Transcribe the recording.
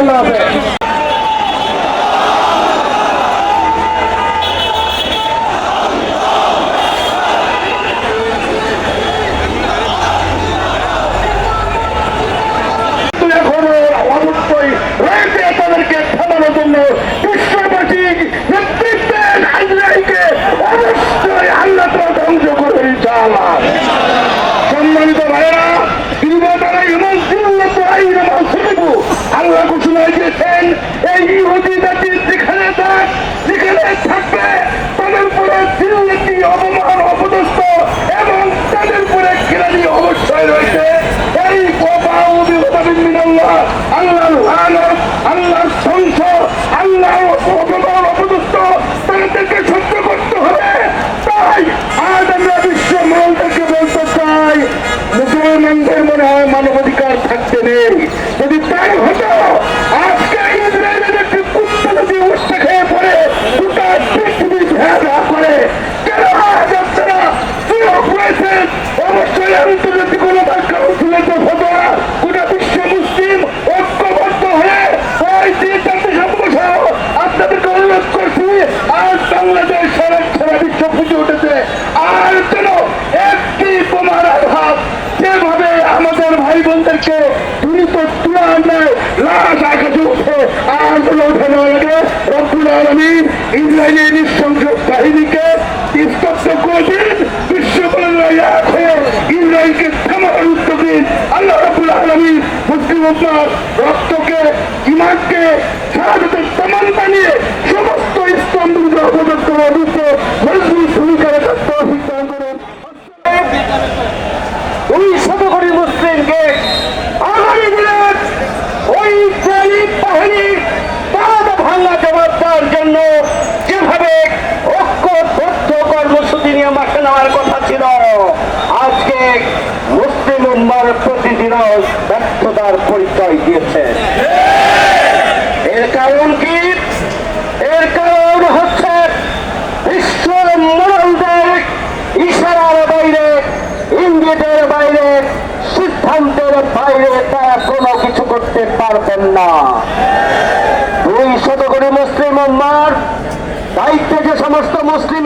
আল্লাহ হাফেজ। তাদেরকে থামানোর জন্য বিশ্ববাসী নেতৃত্বের আইনকে অবশ্যই আল্লাহ ধ্বংস করে ইনশাআল্লাহ। সম্মানিত ভাইয়েরা, আল্লাহ ঘোষণা দিয়েছেন এই ইহুদি জাতি যেখানে থাকবে তাদের উপরে দিল্লিটি অপমান অপদস্থ এবং তাদের উপরে কেরানি অবশ্যই রয়েছে। এই আল্লাহর ধ্বংস, আল্লাহর অপমান অপদস্থ তাদেরকে সহ্য করতে হবে। তাই আজ আমরা বিশ্ব মহলকে বলতে চাই, মুসলমানদের মনে হয় মানবাধিকার থাকতে নেই। যদি তাই হতো আজকে ইসরায়েলের একটি কুত্তা যদি উৎসা খেয়ে পড়ে গোটা পৃথিবী ভেড়া করে কেন আজ আপনারা সুযোগ রয়েছেন? অবশ্যই আন্তর্জাতিক গণতান্ত্রিক কাউন্সিলের যে ফতোয়া গোটা বিশ্ব মুসলিম ঐক্যবদ্ধ হয়ে ওই জাতিসংঘ সহ আপনাদেরকে অনুরোধ করছি, আজ বাংলাদেশ সারা বিশ্ব পুজো উঠেছে। আর কেন একটি বোমার আঘাত যেভাবে আমাদের ভাই বোনদেরকে দ্রুত তুলে আনলে লাশ আকাশে উঠে আর ওঠে না লাগে, রব্বুল আলামিন ইসরায়েলের নৃশংস বাহিনীকে স্তব্ধ করে দিন। বিশ্বকল্যাণ এক হয়ে ইসরায়েলকে থামানোর উদ্যোগ দিন। আল্লাহ রব্বুল আলামিন মুসলিম উম্মাহর রক্তকে, ঈমানকে শাহাদাতের প্রমাণ বানিয়ে সমস্ত ইসলাম বিরোধী অপদস্থ অভিযোগ মজবুত ভূমিকা রাখার তৌফিক দান করেন। 200 কোটি মুসলিমকে আগামী দিনে ওই সৈনিক বাহিনীর বাধা ভাঙা জবাব দেওয়ার জন্য যেভাবে ঐক্যবদ্ধ কর্মসূচি নিয়ে মাঠে নেওয়ার কথা ছিল, আজকে মুসলিম উম্মাহর প্রতিদিনও ব্যর্থতার পরিচয় দিয়েছে। এর কারণ কি? এর কারণ হচ্ছে বিশ্ব মোড়লদের ইশারার বাইরে, ইঙ্গিতের বাইরে, সিদ্ধান্তের বাইরে তারা কোনো কিছু করতে পারবেন না। 200 কোটি মুসলিম উম্মাহর দায়িত্বে যে সমস্ত মুসলিম